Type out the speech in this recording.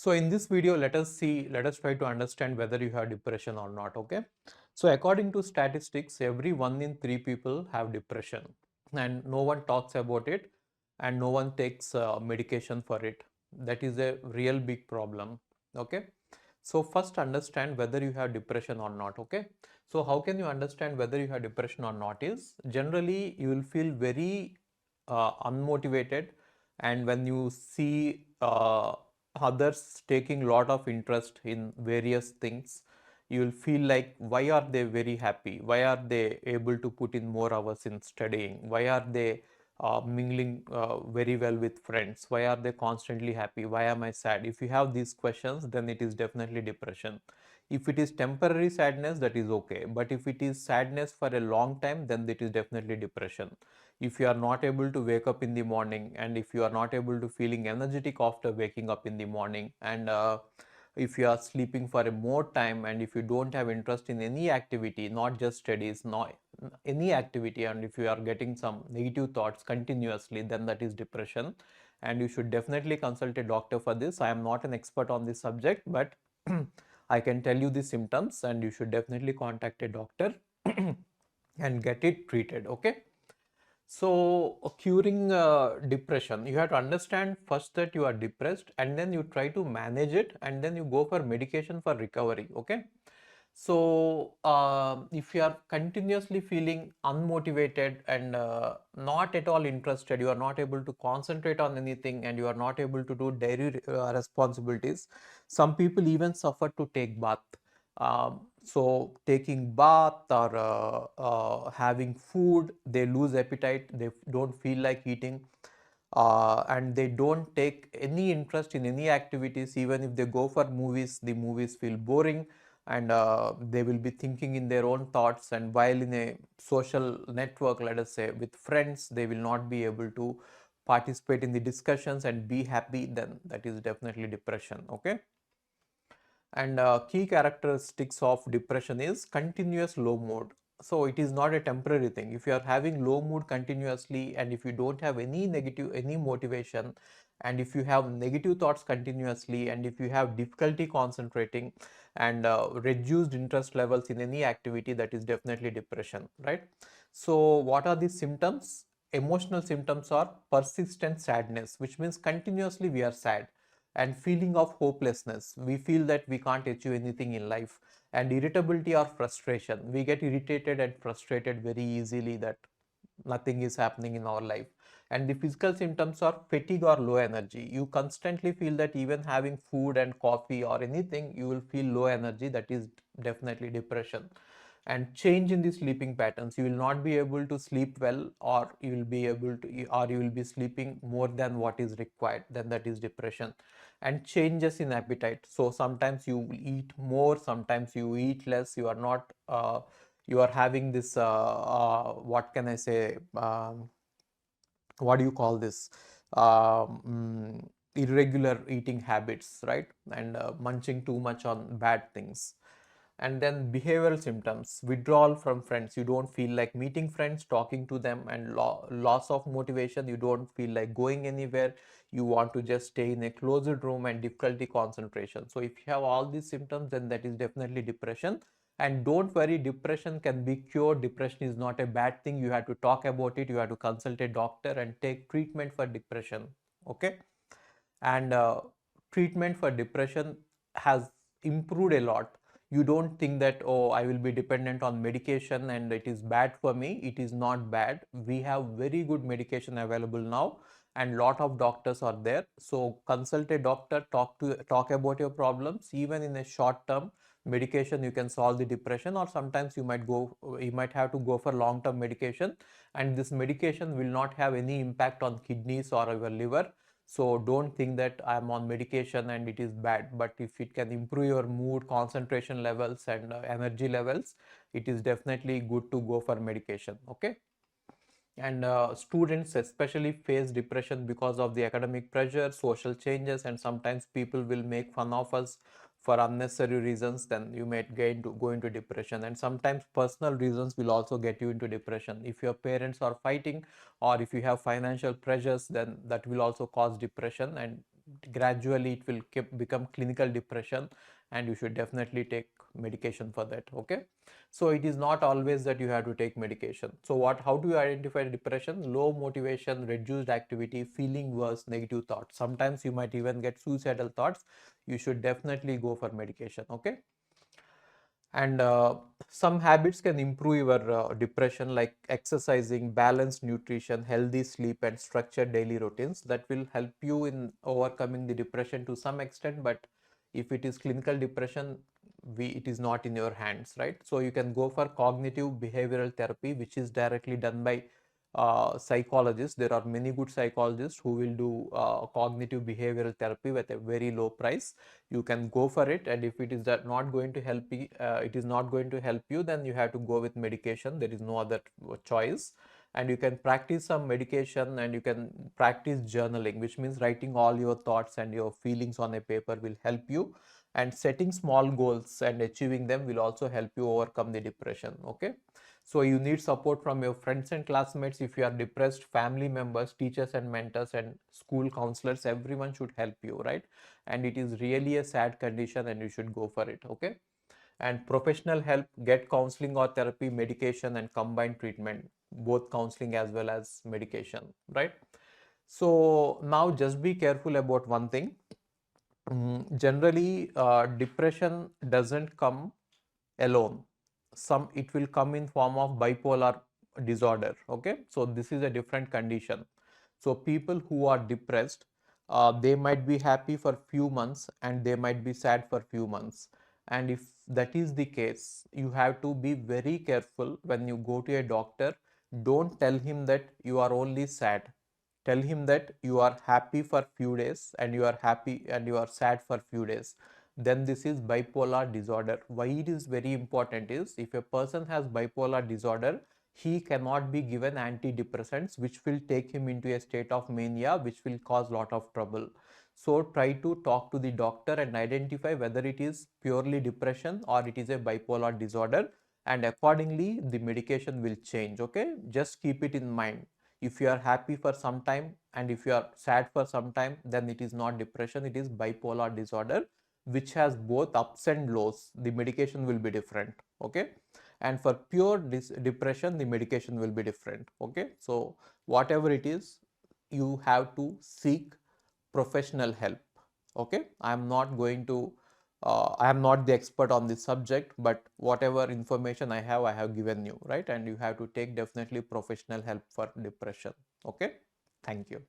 So in this video, let us try to understand whether you have depression or not. Okay. So according to statistics, every 1 in 3 people have depression, and no one talks about it, and no one takes medication for it. That is a real big problem. Okay. So first understand whether you have depression or not. Okay. So how can you understand whether you have depression or not is generally you will feel very unmotivated, and when you see others taking lot of interest in various things, you will feel like, why are they very happy, why are they able to put in more hours in studying, why are they mingling very well with friends, why are they constantly happy, why am I sad? If you have these questions, then it is definitely depression. If it is temporary sadness, that is okay, but if it is sadness for a long time, then it is definitely depression. If you are not able to wake up in the morning, and if you are not able to feeling energetic after waking up in the morning, and if you are sleeping for a more time, and if you don't have interest in any activity, not just studies, not any activity, and if you are getting some negative thoughts continuously, then that is depression, and you should definitely consult a doctor for this. I am not an expert on this subject, but I can tell you the symptoms, and you should definitely contact a doctor and get it treated. Okay. So, curing depression, you have to understand first that you are depressed, and then you try to manage it, and then you go for medication for recovery. Okay. So, if you are continuously feeling unmotivated and not at all interested, you are not able to concentrate on anything, and you are not able to do daily responsibilities. Some people even suffer to take bath. So taking bath or having food, they lose appetite, they don't feel like eating, and they don't take any interest in any activities. Even if they go for movies, the movies feel boring, and they will be thinking in their own thoughts, and while in a social network, let us say with friends, they will not be able to participate in the discussions and be happy. Then that is definitely depression. Okay. And key characteristics of depression is continuous low mood. So it is not a temporary thing. If you are having low mood continuously, and if you don't have any motivation, and if you have negative thoughts continuously, and if you have difficulty concentrating, and reduced interest levels in any activity, that is definitely depression, right? So what are the symptoms? Emotional symptoms are persistent sadness, which means continuously we are sad, and feeling of hopelessness, we feel that we can't achieve anything in life, and irritability or frustration, we get irritated and frustrated very easily that nothing is happening in our life. And the physical symptoms are fatigue or low energy, you constantly feel that even having food and coffee or anything, you will feel low energy, that is definitely depression. And change in the sleeping patterns, you will not be able to sleep well, or you will be able to, or you will be sleeping more than what is required, then that is depression. And changes in appetite, so sometimes you eat more, sometimes you eat less, you are not you are having this what can I say, what do you call this, irregular eating habits, right? And munching too much on bad things. And then behavioral symptoms, withdrawal from friends, you don't feel like meeting friends, talking to them, and loss of motivation, you don't feel like going anywhere, you want to just stay in a closed room, and difficulty concentration. So if you have all these symptoms, then that is definitely depression. And don't worry, depression can be cured. Depression is not a bad thing. You have to talk about it, you have to consult a doctor and take treatment for depression. Okay. And treatment for depression has improved a lot. You don't think that, oh, I will be dependent on medication and it is bad for me. It is not bad. We have very good medication available now, and lot of doctors are there. So consult a doctor, talk about your problems. Even in a short term medication, you can solve the depression, or sometimes you might have to go for long term medication, and this medication will not have any impact on kidneys or your liver. So don't think that I'm on medication and it is bad, but if it can improve your mood, concentration levels, and energy levels, it is definitely good to go for medication. Okay. And students especially face depression because of the academic pressure, social changes, and sometimes people will make fun of us for unnecessary reasons. Then you might go into depression, and sometimes personal reasons will also get you into depression. If your parents are fighting, or if you have financial pressures, then that will also cause depression, and gradually it will become clinical depression, and you should definitely take medication for that. Okay, so it is not always that you have to take medication. So how do you identify depression? Low motivation, reduced activity, feeling worse, negative thoughts. Sometimes you might even get suicidal thoughts. You should definitely go for medication. Okay, and some habits can improve your depression, like exercising, balanced nutrition, healthy sleep, and structured daily routines. That will help you in overcoming the depression to some extent. But if it is clinical depression, it is not in your hands, right? So you can go for cognitive behavioral therapy, which is directly done by psychologists. There are many good psychologists who will do cognitive behavioral therapy with a very low price. You can go for it, and if it is that not going to help you, then you have to go with medication. There is no other choice. And you can practice some medication, and you can practice journaling, which means writing all your thoughts and your feelings on a paper will help you. And setting small goals and achieving them will also help you overcome the depression. Okay, so you need support from your friends and classmates. If you are depressed, family members, teachers and mentors, and school counselors, everyone should help you, right? And it is really a sad condition, and you should go for it. Okay, and professional help, get counseling or therapy, medication, and combined treatment, both counseling as well as medication, right? So now just be careful about one thing. Generally, depression doesn't come alone. It will come in form of bipolar disorder. Okay, so this is a different condition. So people who are depressed, they might be happy for few months and they might be sad for few months. And if that is the case, you have to be very careful when you go to a doctor. Don't tell him that you are only sad. Tell him that you are happy for few days and you are happy and you are sad for few days. Then this is bipolar disorder. Why it is very important is, if a person has bipolar disorder, he cannot be given antidepressants, which will take him into a state of mania, which will cause lot of trouble. So try to talk to the doctor and identify whether it is purely depression or it is a bipolar disorder, and accordingly the medication will change. Okay, just keep it in mind. If you are happy for some time and if you are sad for some time, then it is not depression, it is bipolar disorder, which has both ups and lows. The medication will be different. Okay, and for pure depression, the medication will be different. Okay, so whatever it is, you have to seek professional help. Okay, I am not going to I am not the expert on this subject, but whatever information I have given you, right? And you have to take definitely professional help for depression. Okay, thank you.